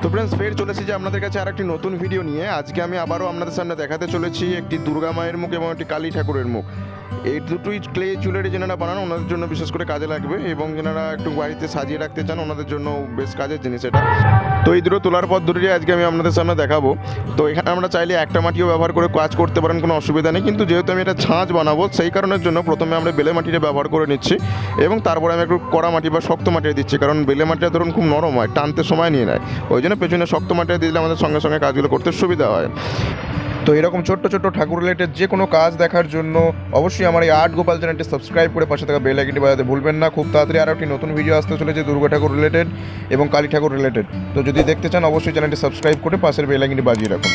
তো ফ্রেন্ডস ফের চলেছি যে আপনাদের কাছে আর একটি নতুন ভিডিও নিয়ে। আজকে আমি আবারও আপনাদের সামনে দেখাতে চলেছি একটি দুর্গা মায়ের মুখ এবং একটি কালী ঠাকুরের মুখ। এই দুটোই ক্লে জুয়েলারি যেনারা বানান ওনাদের জন্য বিশেষ করে কাজে লাগবে, এবং যেনারা একটু বাড়িতে সাজিয়ে রাখতে চান ওনাদের জন্য বেশ কাজের জিনিস এটা। তো এই দুটো তোলার পদ্ধতি আজকে আমি আপনাদের সামনে দেখাবো। তো এখানে আমরা চাইলে একটা মাটিও ব্যবহার করে কাজ করতে পারেন, কোনো অসুবিধা নেই, কিন্তু যেহেতু আমি এটা ছাঁচ বানাবো সেই কারণের জন্য প্রথমে আমরা বেলে মাটিটা ব্যবহার করে নিচ্ছি, এবং তারপরে আমি একটু কড়া মাটি বা শক্ত মাটিটা দিচ্ছি, কারণ বেলে মাটিটা ধরুন খুব নরম হয়, টানতে সময় নিয়ে নেয়, ওই জন্য পেছনে শক্ত মাটিটা দিলে আমাদের সঙ্গে সঙ্গে কাজগুলো করতে সুবিধা হয়। তো এরকম ছোট্ট ছোট্ট ঠাকুর রিলেটেড যে কোনো কাজ দেখার জন্য অবশ্যই আমার এই আর্ট গোপাল চ্যানেলটি সাবস্ক্রাইব করে পাশে থাকা বেল আইকনটি বাজাতে ভুলবেন না। খুব তাড়াতাড়ি আরও একটি নতুন ভিডিও আসতে চলেছে দুর্গা ঠাকুর রিলেটেড এবং কালী ঠাকুর রিলেটেড। তো যদি দেখতে চান অবশ্যই চ্যানেলটি সাবস্ক্রাইব করে পাশের বেল আইকনটি বাজিয়ে রাখুন।